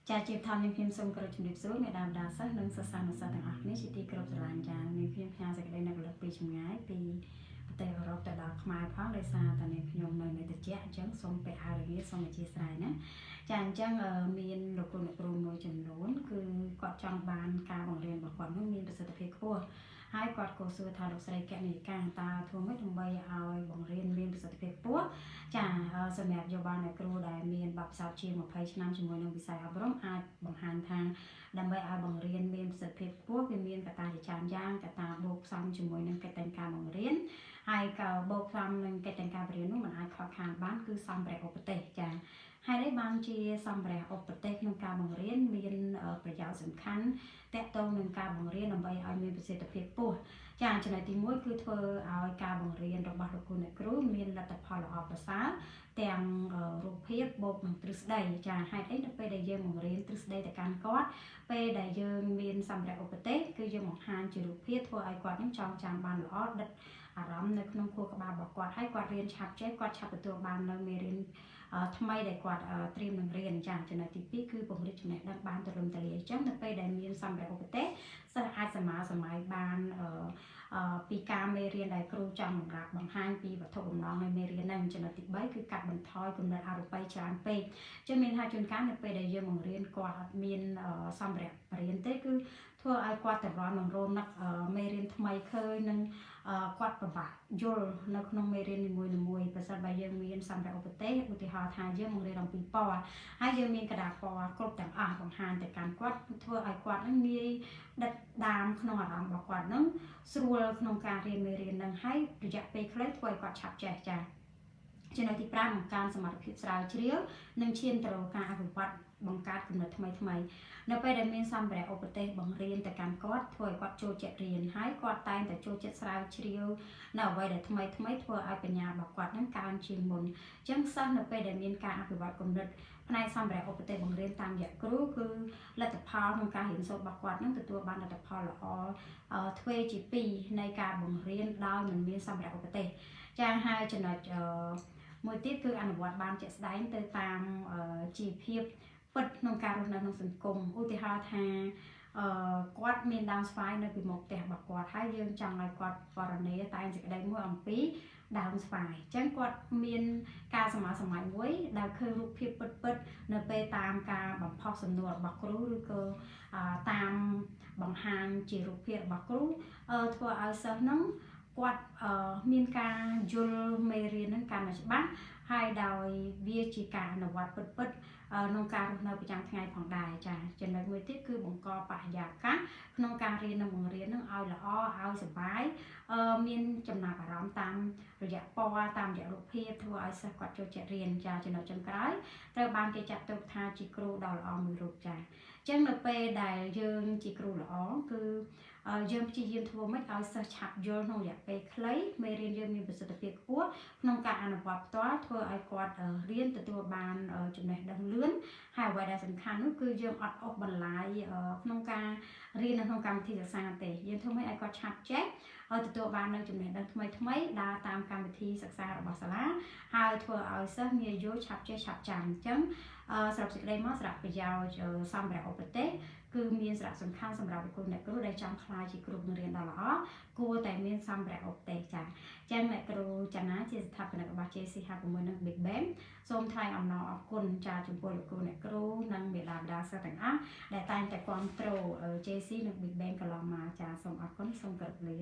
ចាជាធម្មខ្ញុំសូមគោរពជំរាបសួរមេដាមដាសិស្សនិងសិស្សានុសិស្សទាំងអស់គ្នាជាទីគោរពស្រឡាញ់ចានាងខ្ញុំផ្ញើសេចក្តីនឹករលឹកពីចម្ងាយពីប្រទេសអឺរ៉ុបទៅដល់ខ្មែរផងដោយសារតែនាងខ្ញុំនៅត្រជាក់អញ្ចឹងសូមពាក់អាវរងាសូមអធិស្ឋានណាចាអញ្ចឹងមានលោកគ្រូអ្នកគ្រូមួយចំនួនគឺគាត់ចង់បានការបង្រៀនរបស់គាត់នោះមានប្រសិទ្ធភាពខ្ពស់ហើយគាត់ក៏សួរថាលោកស្រីកនិកាតើធ្វើម៉េចដើម្បីឲ្យបង្រៀនមានប្រសិទ្ធភាពខ្ពស់ចាសម្រាប់យោបល់អ្នកគ្រូដែលមានបទពិសោធន៍ជាង20ឆ្នាំជាមួយនឹងវិស័យអប់រំអាចបង្ហាញថាដើម្បីឲ្យបង្រៀនមានប្រសិទ្ធភាពខ្ពស់វាមានកត្តាជាច្រើនយ៉ាងកត្តាបូកផ្សំជាមួយនឹងកិច្ចតែងការបង្រៀនហើយក៏បូកផ្សំនឹងកិច្ចតែងការបង្រៀននោះមិនអាចខកខានបានគឺសម្ភារៈឧបទេសចាហើយនេះបានជាសម្ភារៈឧបទេសក្នុងការបង្រៀនមានប្រយោជន៍សំខាន់តកតងនឹងការបង្រៀនដើម្បីឲ្យមានប្រសិទ្ធភាពខ្ពស់ចាចំណុចទី1គឺធ្វើឲ្យការបង្រៀនរបស់លោកគ្រូអ្នកគ្រូមានលទ្ធផលល្អប្រសើរទាំងរូបភាពបូកនឹងទ្រឹស្ដីចាហេតុអីនៅពេលដែលយើងបង្រៀនទ្រឹស្ដីទៅកាន់គាត់ពេលដែលយើងមានសម្ភារៈឧបទេសគឺយើងបង្ហាញជារូបភាពធ្វើឲ្យគាត់នឹងចងចាំបានល្អដិតអារម្មណ៍នៅក្នុងខួរក្បាលរបស់គាត់ហើយគាត់រៀនឆាប់ចេះគាត់ឆាប់ទទួលបាននៅមេរៀនថ្មីដែលគាត់ត្រៀមនឹងរៀនចាចំណុចទី2គឺពង្រីកចំណេះដឹងបានទូលំទូលាយអញ្ចឹងនៅពេលដែលមានសម្ភារៈឧបទេសសិស្សអាចសម័យបានពីការមេរៀនដែលគ្រូចង់បង្ហាញពីវត្ថុបំណងនៃមេរៀនហ្នឹងចំណុចទី3គឺកាត់បន្ថយគំនិតអរូបីច្រើនពេកចឹងមានថាជួនកាលនៅពេលដែលយើងបង្រៀនគាត់អត់មានសម្ភារៈបរៀនទេគឺធ្វើឲ្យគាត់ទៅរំរនឹកមេរៀនថ្មីឃើញនឹងគាត់ពិបាកយល់នៅក្នុងមេរៀននីមួយៗប្រសិនបើយើងមានសម្ភារៈឧបទេសឧទាហរណ៍ថាយើងបង្រៀនអំពីពណ៌ហើយយើងមានក្តារពណ៌គ្រប់ទាំងអស់បង្ហាញទៅកាន់គាត់ធ្វើឲ្យគាត់នឹងងាយដិតដាមក្នុងអារម្មណ៍របស់គាត់នឹងស្រួលក្នុងការរៀនមេរៀននឹងហើយរយៈពេលខ្លីធ្វើឲ្យគាត់ឆាប់ចេះចា៎ចំណុចទី5បង្កើនសមត្ថភាពស្រាវជ្រាវនិងឈានទៅរកការអភិវឌ្ឍបង្កើតគំនិតថ្មីនៅពេលដែលមានសម្ភារៈឧបទេសបង្រៀនទៅកាន់គាត់ធ្វើឲ្យគាត់ចូលចិត្តរៀនហើយគាត់តែងតែចូលចិត្តស្រាវជ្រាវនៅអ្វីដែលថ្មីធ្វើឲ្យបញ្ញារបស់គាត់នឹងកើនជាងមុនអញ្ចឹងសិស្សនៅពេលដែលមានការអភិវឌ្ឍគំនិតផ្នែកសម្ភារៈឧបទេសបង្រៀនតាមរយៈគ្រូគឺលទ្ធផលក្នុងការរៀនសូត្ររបស់គាត់នឹងទទួលបានលទ្ធផលល្អទ្វេជា2នៃការបង្រៀនដោយមិនមានសម្ភារៈឧបទេសចាហើយចំណុចមួយទៀតគឺអនុវត្តបានជាក់ស្ដែងទៅតាមជីវភាពពិតក្នុងការរស់នៅក្នុងសង្គមឧទាហរណ៍ថាគាត់មានដើមស្វាយនៅពីមុខផ្ទះរបស់គាត់ហើយយើងចង់ឲ្យគាត់បរណេតែងសេចក្តីមួយអំពីដើមស្វាយអញ្ចឹងគាត់មានការសម័យមួយដែលឃើញរូបភាពពិតនៅពេលតាមការបំផុសសំណួររបស់គ្រូឬក៏តាមបង្ហាញជារូបភាពរបស់គ្រូធ្វើឲ្យសិស្សហ្នឹងគាត់មានការយល់មេរៀនហ្នឹងកាន់តែច្បាស់ហើយដោយវាជាការអនុវត្តពិតក្នុងការរស់នៅប្រចាំថ្ងៃផងដែរចាចំណុចមួយទៀតគឺបង្កបរិយាកាសក្នុងការរៀននិងបង្រៀននឹងឲ្យល្អឲ្យសប្បាយមានចំណាប់អារម្មណ៍តាមរយៈពណ៌តាមរយៈរូបភាពធ្វើឲ្យសិស្សគាត់ចូលចិត្តរៀនចាចំណុចចុងក្រោយត្រូវបានគេចាត់ទុកថាជាគ្រូដ៏ល្អមួយរូបចាអញ្ចឹងនៅពេលដែលយើងជាគ្រូល្អគឺយើងព្យាយាមធ្វើម៉េចឲ្យសិស្សឆាប់យល់ក្នុងរយៈពេលខ្លីមេរៀនយើងមានប្រសិទ្ធភាពខ្ពស់ក្នុងការអនុវត្តផ្ទាល់ធ្វើឲ្យគាត់រៀនទទួលបានចំណេះដឹងលឿនហើយអ្វីដែលសំខាន់នោះគឺយើងអត់អូសបន្លាយក្នុងការរៀននៅក្នុងកម្មវិធីសិក្សាទេយើងធ្វើម៉េចឲ្យគាត់ឆាប់ចេះទទួលបាននៅចំណេះដឹងថ្មីដើរតាមកម្មវិធីសិក្សារបស់សាលាហើយធ្វើឲ្យសិស្សងាយយល់ឆាប់ចេះឆាប់ចាំអញ្ចឹងសរុបសេចក្តីមកសារៈប្រយោជន៍សម្ភារៈឧបទេសគឺមានសារៈសំខាន់សម្រាប់អ្នកគ្រូដែលចង់ក្លាយជាគ្រូបង្រៀនដ៏ល្អគួរតែមានសម្ភារៈឧបទេសចា៎ចឹងអ្នកគ្រូចាណាជាស្ថាបនិករបស់ JC 56និង Big Bang សូមថ្លែងអំណរអរគុណចាចំពោះលោកគ្រូអ្នកគ្រូនិងមេដាបេដាសិស្សទាំងអស់ដែលតែងតែគាំទ្រ JC និង Big Bang កន្លងមកចាសូមអរគុណសូមគោរពលា